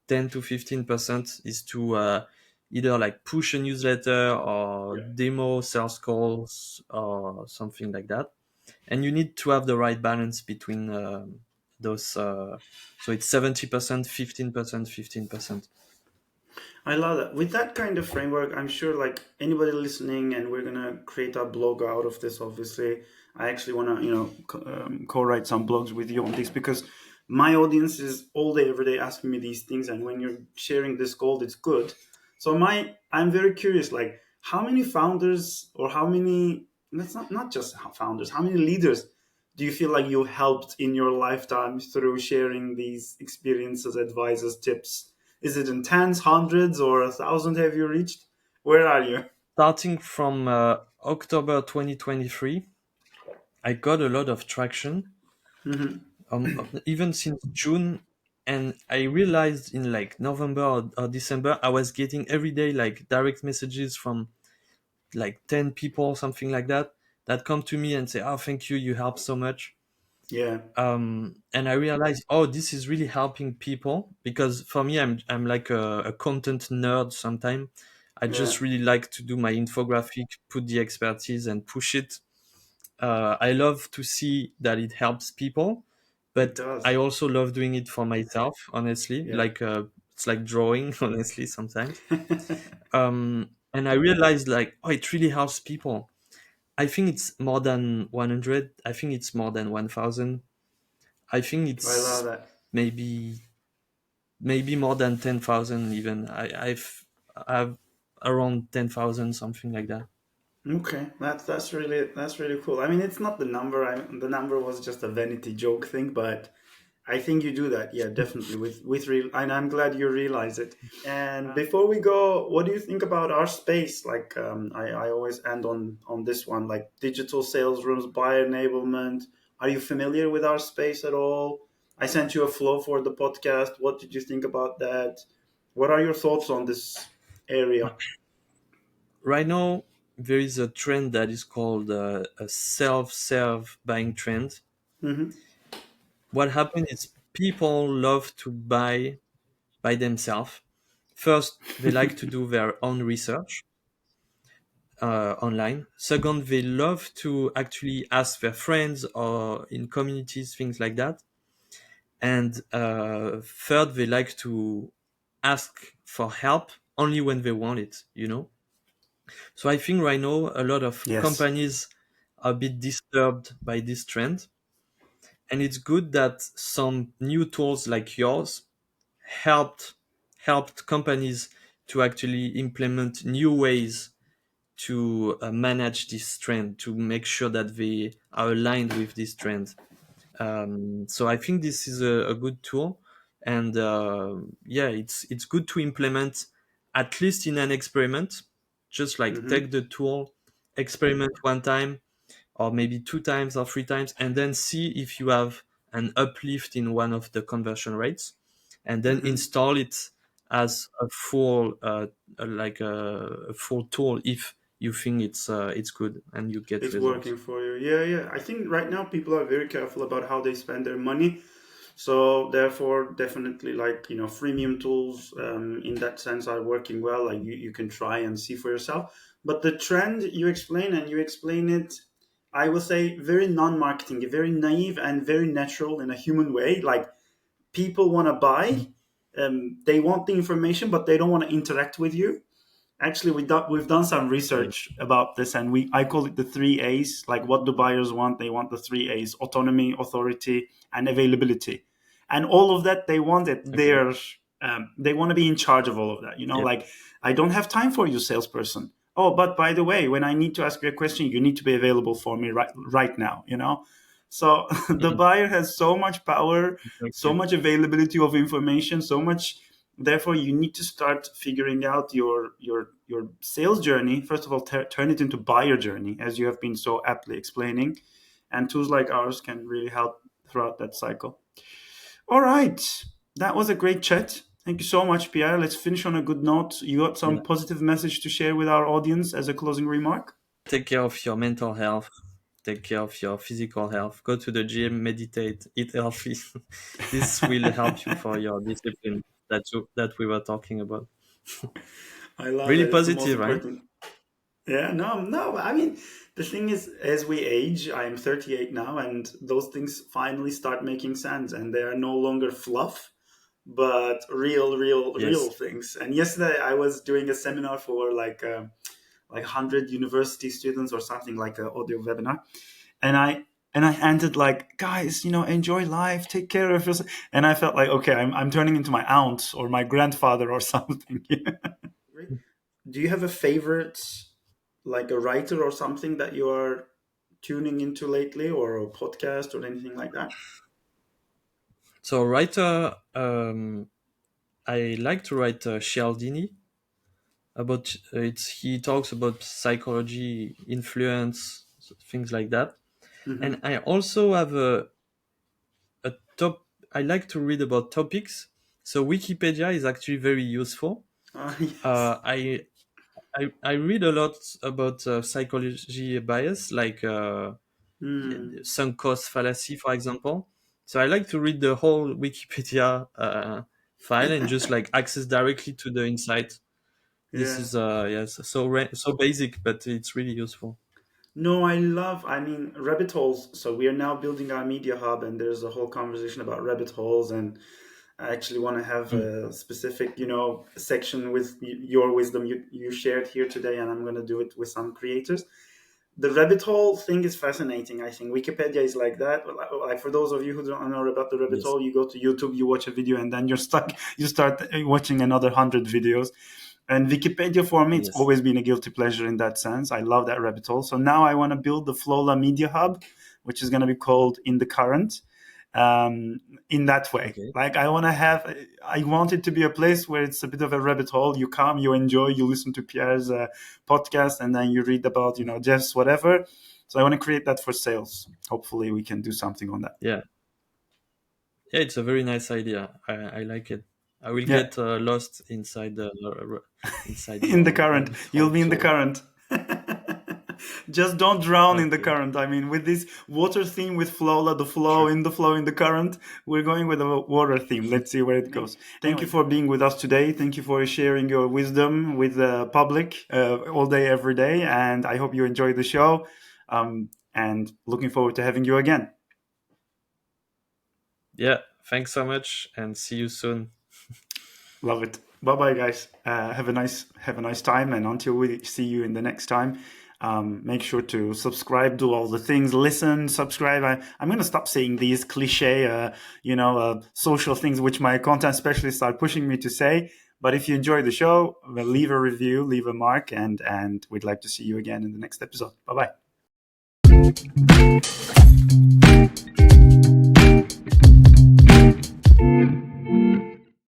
[SPEAKER 1] 10 to 15% is to either like push a newsletter or
[SPEAKER 2] Yeah.
[SPEAKER 1] demo sales calls or something like that. And you need to have the right balance between those. So it's 70%, 15%, 15%.
[SPEAKER 2] I love that. With that kind of framework, I'm sure like anybody listening, and we're gonna create a blog out of this. Obviously, I actually wanna co-write some blogs with you on this, because my audience is all day every day asking me these things, and when you're sharing this gold, it's good. So I'm very curious, like how many founders, or how many, that's not just founders, how many leaders do you feel like you helped in your lifetime through sharing these experiences, advices, tips? Is it in tens, hundreds, or a thousand have you reached? Where are you?
[SPEAKER 1] Starting from October 2023, I got a lot of traction, even since June. And I realized in like November or December, I was getting every day like direct messages from like 10 people, something like that, that come to me and say, "Oh, thank you, you helped so much."
[SPEAKER 2] Yeah,
[SPEAKER 1] And I realized, oh, this is really helping people, because for me, I'm like a content nerd sometimes. I
[SPEAKER 2] yeah,
[SPEAKER 1] just really like to do my infographic, put the expertise and push it. I love to see that it helps people,
[SPEAKER 2] it
[SPEAKER 1] but I
[SPEAKER 2] does.
[SPEAKER 1] also love doing it for myself, honestly.
[SPEAKER 2] Yeah.
[SPEAKER 1] Like, it's like drawing, honestly, sometimes. And I realized, like, oh, it really helps people. I think it's more than 100. I think it's more than 1,000. I think
[SPEAKER 2] I love
[SPEAKER 1] it's
[SPEAKER 2] that.
[SPEAKER 1] maybe more than 10,000 even. I've around 10,000, something like that.
[SPEAKER 2] Okay, that's really cool. I mean, it's not the number. The number was just a vanity joke thing, but I think you do that. Yeah, definitely with real, and I'm glad you realize it. And before we go, what do you think about our space? Like, I always end on this one, like digital sales rooms, buyer enablement. Are you familiar with our space at all? I sent you a flow for the podcast. What did you think about that? What are your thoughts on this area?
[SPEAKER 1] Right now, there is a trend that is called a self-serve buying trend.
[SPEAKER 2] Mm-hmm.
[SPEAKER 1] What happens is people love to buy by themselves. First, they like to do their own research online. Second, they love to actually ask their friends or in communities, things like that. And third, they like to ask for help only when they want it, you know? So I think right now a lot of
[SPEAKER 2] Yes.
[SPEAKER 1] companies are a bit disturbed by this trend. And it's good that some new tools like yours helped companies to actually implement new ways to manage this trend, to make sure that they are aligned with this trend. So I think this is a good tool, and yeah, it's good to implement at least in an experiment. Just like
[SPEAKER 2] Mm-hmm.
[SPEAKER 1] take the tool, experiment one time, or maybe two times or three times, and then see if you have an uplift in one of the conversion rates, and then
[SPEAKER 2] Mm-hmm.
[SPEAKER 1] install it as a full like a full tool if you think it's good and you get
[SPEAKER 2] It's
[SPEAKER 1] results.
[SPEAKER 2] working for you. Yeah, yeah. I think right now people are very careful about how they spend their money. So therefore, definitely like freemium tools in that sense are working well. Like you can try and see for yourself. But the trend you explain, and you explain it, I will say very non-marketing, very naive and very natural in a human way. Like people want to buy, they want the information, but they don't want to interact with you. Actually, we've done some
[SPEAKER 1] Yeah.
[SPEAKER 2] research about this, and I call it the three A's. Like, what do buyers want? They want the three A's: autonomy, authority, and availability. And all of that they want it
[SPEAKER 1] Okay.
[SPEAKER 2] there. They want to be in charge of all of that.
[SPEAKER 1] Yeah.
[SPEAKER 2] Like, I don't have time for you, salesperson. Oh, but by the way, when I need to ask you a question, you need to be available for me right now. So the
[SPEAKER 1] Mm,
[SPEAKER 2] buyer has so much power, so
[SPEAKER 1] exactly.
[SPEAKER 2] much availability of information, so much. Therefore, you need to start figuring out your sales journey. First of all, turn it into buyer journey, as you have been so aptly explaining. And tools like ours can really help throughout that cycle. All right, that was a great chat. Thank you so much, Pierre. Let's finish on a good note. You got
[SPEAKER 1] Yeah.
[SPEAKER 2] some positive message to share with our audience as a closing remark?
[SPEAKER 1] Take care of your mental health. Take care of your physical health. Go to the gym, meditate, eat healthy. This will help you for your discipline that we were talking about.
[SPEAKER 2] I love
[SPEAKER 1] Really
[SPEAKER 2] that. It's the most
[SPEAKER 1] positive, right?
[SPEAKER 2] important. Yeah, no. I mean, the thing is, as we age, I'm 38 now, and those things finally start making sense, and they are no longer fluff, but real
[SPEAKER 1] Yes.
[SPEAKER 2] things. And yesterday, I was doing a seminar for like 100 university students or something, like an audio webinar, and I ended like, guys, enjoy life, take care of yourself. And I felt like, okay, I'm turning into my aunt or my grandfather or something. Do you have a favorite, like a writer or something that you are tuning into lately, or a podcast or anything like that?
[SPEAKER 1] So writer, I like to write Cialdini about it's. He talks about psychology, influence, things like that.
[SPEAKER 2] Hmm.
[SPEAKER 1] And I also have a top. I like to read about topics. So Wikipedia is actually very useful.
[SPEAKER 2] Yes.
[SPEAKER 1] Uh, I I read a lot about psychology bias, like
[SPEAKER 2] Hmm.
[SPEAKER 1] sunk cost fallacy, for example. So I like to read the whole Wikipedia file and just like access directly to the insight. This
[SPEAKER 2] Yeah.
[SPEAKER 1] is yes, so so basic, but it's really useful.
[SPEAKER 2] No, I mean, rabbit holes. So we are now building our media hub, and there's a whole conversation about rabbit holes. And I actually want to have
[SPEAKER 1] Mm.
[SPEAKER 2] a specific, section with your wisdom you shared here today, and I'm going to do it with some creators. The rabbit hole thing is fascinating. I think Wikipedia is like that. Like, for those of you who don't know about the rabbit
[SPEAKER 1] Yes,
[SPEAKER 2] hole, you go to YouTube, you watch a video, and then you're stuck. You start watching another 100 videos. And Wikipedia for me, it's
[SPEAKER 1] yes,
[SPEAKER 2] always been a guilty pleasure in that sense. I love that rabbit hole. So now I want to build the Flola Media Hub, which is going to be called In the Current. In that way,
[SPEAKER 1] okay,
[SPEAKER 2] like I want it to be a place where it's a bit of a rabbit hole. You come, you enjoy, you listen to Pierre's podcast, and then you read about Jeff's whatever. So I want to create that for sales. Hopefully we can do something on that.
[SPEAKER 1] yeah, yeah. It's a very nice idea. I like it. I will
[SPEAKER 2] Yeah.
[SPEAKER 1] get lost inside the inside
[SPEAKER 2] In the
[SPEAKER 1] your
[SPEAKER 2] current,
[SPEAKER 1] rabbit
[SPEAKER 2] you'll
[SPEAKER 1] hole.
[SPEAKER 2] be in the
[SPEAKER 1] So
[SPEAKER 2] current. Just don't drown in the
[SPEAKER 1] okay,
[SPEAKER 2] current. I mean, with this water theme with Flola, the
[SPEAKER 1] sure.
[SPEAKER 2] flow, in the current, we're going with a water theme. Let's see where it goes. Thank you for being with us today. Thank you for sharing your wisdom with the public all day, every day. And I hope you enjoyed the show. And looking forward to having you again.
[SPEAKER 1] Yeah, thanks so much, and see you soon.
[SPEAKER 2] Love it. Bye bye, guys. Have a nice time. And until we see you in the next time, make sure to subscribe, do all the things, listen, subscribe. I'm going to stop saying these cliche, social things, which my content specialists are pushing me to say. But if you enjoy the show, well, leave a review, leave a mark, and we'd like to see you again in the next episode. Bye bye.